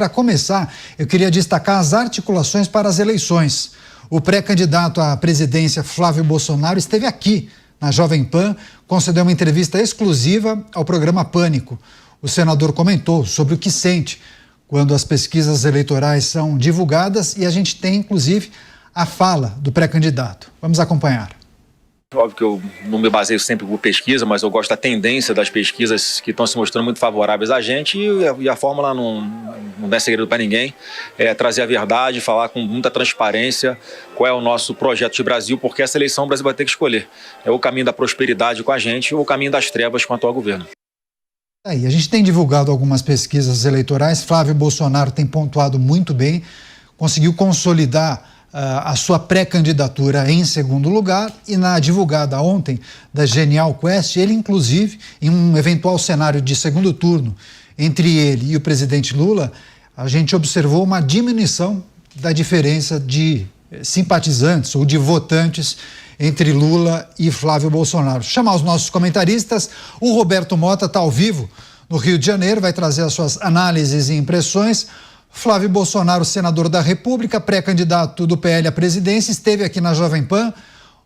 Para começar, eu queria destacar as articulações para as eleições. O pré-candidato à presidência, Flávio Bolsonaro, esteve aqui na Jovem Pan, concedeu uma entrevista exclusiva ao programa Pânico. O senador comentou sobre o que sente quando as pesquisas eleitorais são divulgadas e a gente tem, inclusive, a fala do pré-candidato. Vamos acompanhar. Óbvio que eu não me baseio sempre por pesquisa, mas eu gosto da tendência das pesquisas que estão se mostrando muito favoráveis a gente e a fórmula não é segredo para ninguém. É trazer a verdade, falar com muita transparência qual é o nosso projeto de Brasil, porque essa eleição o Brasil vai ter que escolher. É o caminho da prosperidade com a gente ou o caminho das trevas com o atual governo. A gente tem divulgado algumas pesquisas eleitorais. Flávio Bolsonaro tem pontuado muito bem, conseguiu consolidar a sua pré-candidatura em segundo lugar e na divulgada ontem da Genial Quest, ele inclusive, em um eventual cenário de segundo turno entre ele e o presidente Lula, a gente observou uma diminuição da diferença de simpatizantes ou de votantes entre Lula e Flávio Bolsonaro. Chamar os nossos comentaristas, o Roberto Mota está ao vivo no Rio de Janeiro, vai trazer as suas análises e impressões. Flávio Bolsonaro, senador da República, pré-candidato do PL à presidência, esteve aqui na Jovem Pan,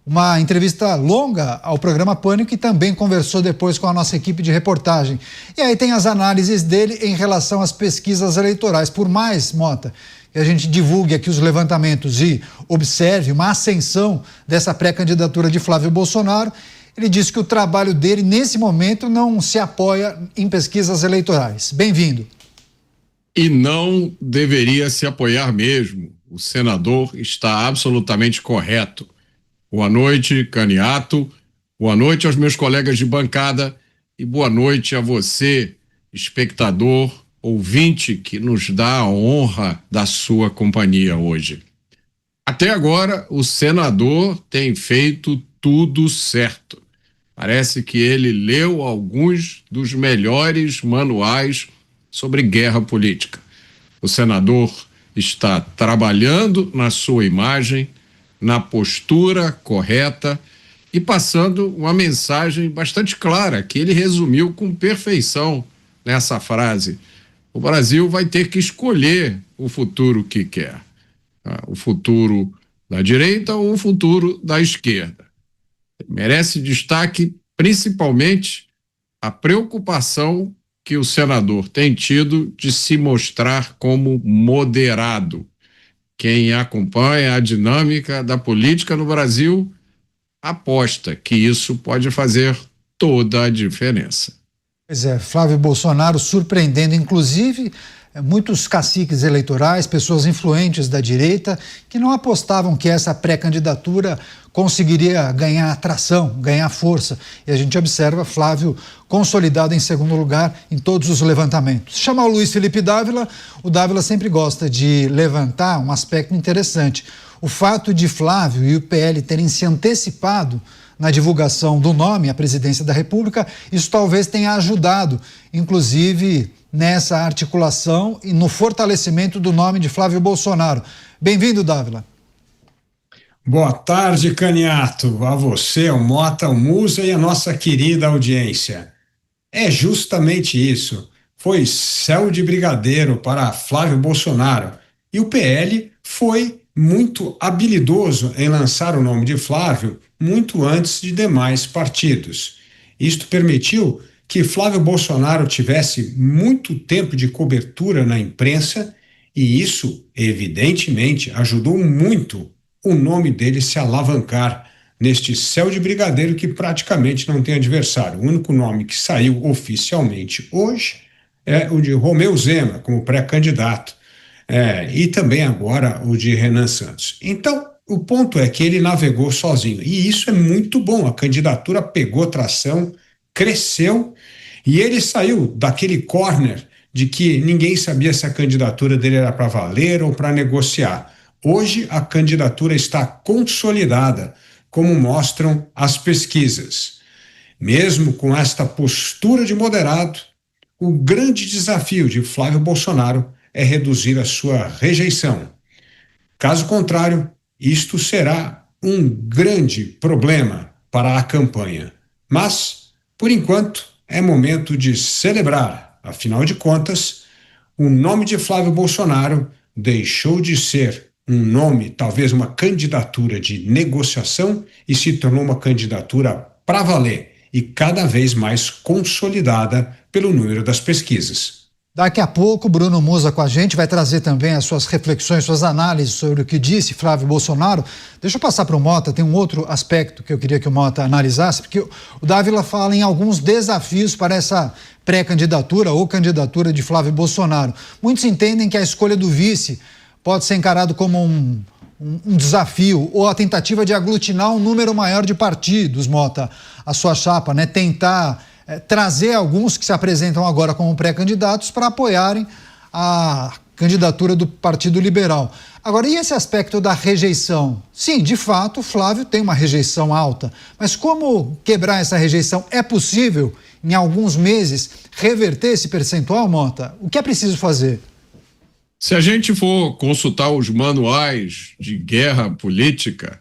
uma entrevista longa ao programa Pânico e também conversou depois com a nossa equipe de reportagem. E aí tem as análises dele em relação às pesquisas eleitorais. Por mais, Mota, que a gente divulgue aqui os levantamentos e observe uma ascensão dessa pré-candidatura de Flávio Bolsonaro, ele disse que o trabalho dele, nesse momento, não se apoia em pesquisas eleitorais. Bem-vindo. E não deveria se apoiar mesmo. O senador está absolutamente correto. Boa noite, Caniato. Boa noite aos meus colegas de bancada e boa noite a você, espectador, ouvinte, que nos dá a honra da sua companhia hoje. Até agora, o senador tem feito tudo certo. Parece que ele leu alguns dos melhores manuais sobre guerra política. O senador está trabalhando na sua imagem, na postura correta e passando uma mensagem bastante clara, que ele resumiu com perfeição nessa frase. O Brasil vai ter que escolher o futuro que quer. O futuro da direita ou o futuro da esquerda. Merece destaque principalmente a preocupação que o senador tem tido de se mostrar como moderado. Quem acompanha a dinâmica da política no Brasil aposta que isso pode fazer toda a diferença. Pois é, Flávio Bolsonaro surpreendendo, inclusive, muitos caciques eleitorais, pessoas influentes da direita, que não apostavam que essa pré-candidatura conseguiria ganhar atração, ganhar força. E a gente observa Flávio consolidado em segundo lugar em todos os levantamentos. Chamar o Luiz Felipe Dávila, o Dávila sempre gosta de levantar um aspecto interessante. O fato de Flávio e o PL terem se antecipado na divulgação do nome à presidência da República, isso talvez tenha ajudado, inclusive, nessa articulação e no fortalecimento do nome de Flávio Bolsonaro. Bem-vindo, Dávila. Boa tarde, Caniato, a você, ao Mota, ao Musa e a nossa querida audiência. É justamente isso. Foi céu de brigadeiro para Flávio Bolsonaro e o PL foi muito habilidoso em lançar o nome de Flávio muito antes de demais partidos. Isto permitiu que Flávio Bolsonaro tivesse muito tempo de cobertura na imprensa e isso, evidentemente, ajudou muito o nome dele se alavancar neste céu de brigadeiro que praticamente não tem adversário. O único nome que saiu oficialmente hoje é o de Romeu Zema, como pré-candidato, e também agora o de Renan Santos. Então, o ponto é que ele navegou sozinho, e isso é muito bom. A candidatura pegou tração, cresceu, e ele saiu daquele corner de que ninguém sabia se a candidatura dele era para valer ou para negociar. Hoje a candidatura está consolidada, como mostram as pesquisas. Mesmo com esta postura de moderado, o grande desafio de Flávio Bolsonaro é reduzir a sua rejeição. Caso contrário, isto será um grande problema para a campanha. Mas, por enquanto, é momento de celebrar. Afinal de contas, o nome de Flávio Bolsonaro deixou de ser um nome, talvez uma candidatura de negociação, e se tornou uma candidatura para valer e cada vez mais consolidada pelo número das pesquisas. Daqui a pouco, Bruno Musa com a gente vai trazer também as suas reflexões, suas análises sobre o que disse Flávio Bolsonaro. Deixa eu passar para o Mota, tem um outro aspecto que eu queria que o Mota analisasse, porque o Dávila fala em alguns desafios para essa pré-candidatura ou candidatura de Flávio Bolsonaro. Muitos entendem que a escolha do vice pode ser encarado como um desafio ou a tentativa de aglutinar um número maior de partidos, Mota, a sua chapa, né? Tentar trazer alguns que se apresentam agora como pré-candidatos para apoiarem a candidatura do Partido Liberal. Agora, e esse aspecto da rejeição? Sim, de fato, o Flávio tem uma rejeição alta, mas como quebrar essa rejeição? É possível, em alguns meses, reverter esse percentual, Mota? O que é preciso fazer? Se a gente for consultar os manuais de guerra política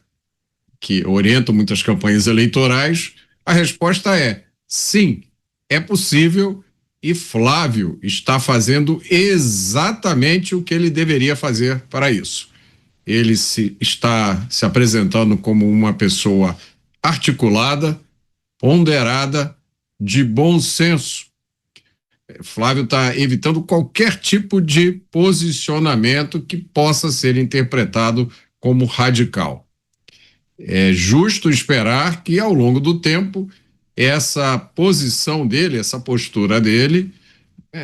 que orientam muitas campanhas eleitorais, a resposta é sim, é possível e Flávio está fazendo exatamente o que ele deveria fazer para isso. Ele está se apresentando como uma pessoa articulada, ponderada, de bom senso. Flávio está evitando qualquer tipo de posicionamento que possa ser interpretado como radical. É justo esperar que, ao longo do tempo, essa posição dele, essa postura dele,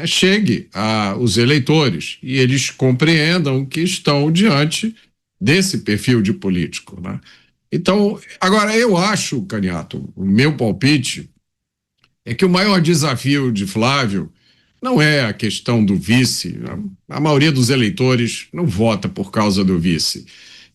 chegue aos eleitores e eles compreendam que estão diante desse perfil de político, né? Então, agora eu acho, Caniato, o meu palpite é que o maior desafio de Flávio não é a questão do vice. A maioria dos eleitores não vota por causa do vice.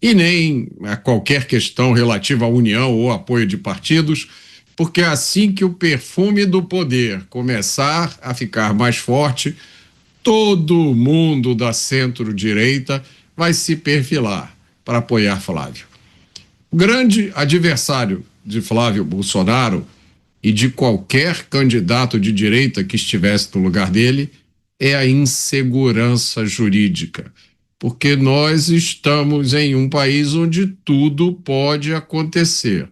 E nem a qualquer questão relativa à união ou apoio de partidos, porque assim que o perfume do poder começar a ficar mais forte, todo mundo da centro-direita vai se perfilar para apoiar Flávio. O grande adversário de Flávio Bolsonaro e de qualquer candidato de direita que estivesse no lugar dele é a insegurança jurídica, porque nós estamos em um país onde tudo pode acontecer.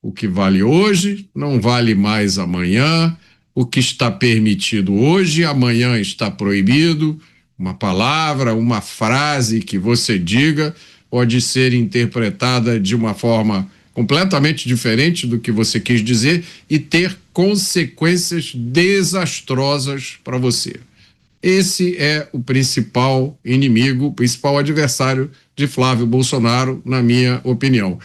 O que vale hoje não vale mais amanhã, o que está permitido hoje, amanhã está proibido. Uma palavra, uma frase que você diga pode ser interpretada de uma forma completamente diferente do que você quis dizer e ter consequências desastrosas para você. Esse é o principal inimigo, o principal adversário de Flávio Bolsonaro, na minha opinião.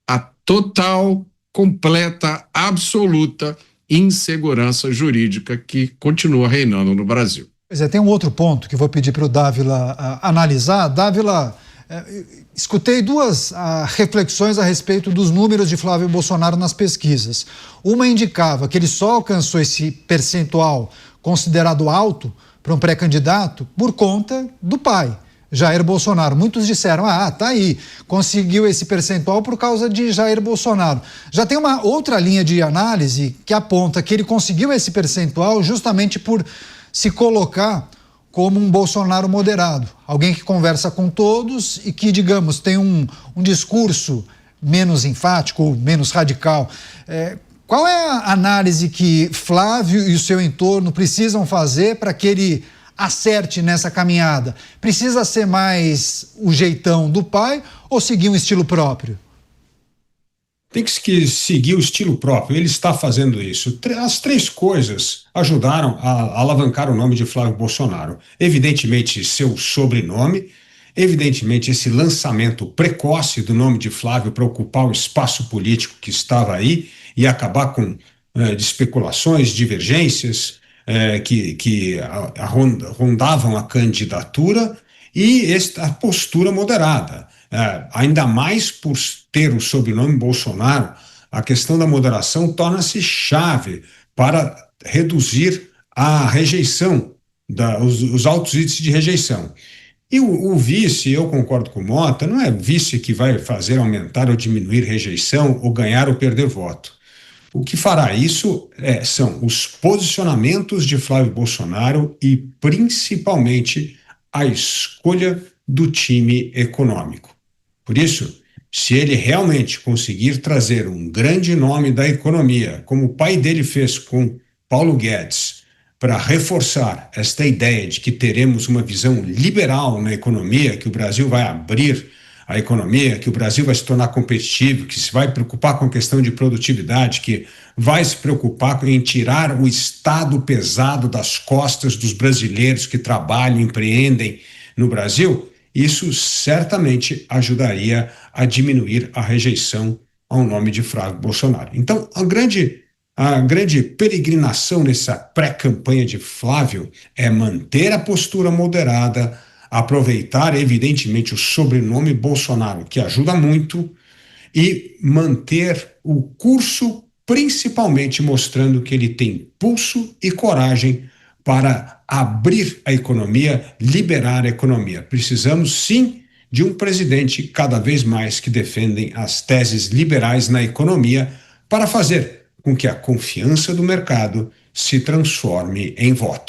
A total, completa, absoluta insegurança jurídica que continua reinando no Brasil. Pois é, tem um outro ponto que eu vou pedir para o Dávila analisar. Dávila, escutei duas reflexões a respeito dos números de Flávio Bolsonaro nas pesquisas. Uma indicava que ele só alcançou esse percentual considerado alto para um pré-candidato por conta do pai, Jair Bolsonaro. Muitos disseram, tá aí, conseguiu esse percentual por causa de Jair Bolsonaro. Já tem uma outra linha de análise que aponta que ele conseguiu esse percentual justamente por se colocar como um Bolsonaro moderado, alguém que conversa com todos e que, digamos, tem um discurso menos enfático ou menos radical. Qual é a análise que Flávio e o seu entorno precisam fazer para que ele acerte nessa caminhada? Precisa ser mais o jeitão do pai ou seguir um estilo próprio? Tem que seguir o estilo próprio, ele está fazendo isso. As três coisas ajudaram a alavancar o nome de Flávio Bolsonaro. Evidentemente, seu sobrenome, evidentemente, esse lançamento precoce do nome de Flávio para ocupar o espaço político que estava aí e acabar com de especulações, divergências que rondavam a candidatura e a postura moderada. Ainda mais por ter o sobrenome Bolsonaro, a questão da moderação torna-se chave para reduzir a rejeição, os altos índices de rejeição. E o vice, eu concordo com o Mota, não é vice que vai fazer aumentar ou diminuir rejeição ou ganhar ou perder voto. O que fará isso são os posicionamentos de Flávio Bolsonaro e, principalmente, a escolha do time econômico. Por isso, se ele realmente conseguir trazer um grande nome da economia, como o pai dele fez com Paulo Guedes, para reforçar esta ideia de que teremos uma visão liberal na economia, que o Brasil vai abrir a economia, que o Brasil vai se tornar competitivo, que se vai preocupar com a questão de produtividade, que vai se preocupar em tirar o Estado pesado das costas dos brasileiros que trabalham, empreendem no Brasil, isso certamente ajudaria a diminuir a rejeição ao nome de Flávio Bolsonaro. Então, a grande peregrinação nessa pré-campanha de Flávio é manter a postura moderada, aproveitar, evidentemente, o sobrenome Bolsonaro, que ajuda muito, e manter o curso, principalmente mostrando que ele tem pulso e coragem para abrir a economia, liberar a economia. Precisamos, sim, de um presidente cada vez mais que defendem as teses liberais na economia para fazer com que a confiança do mercado se transforme em voto.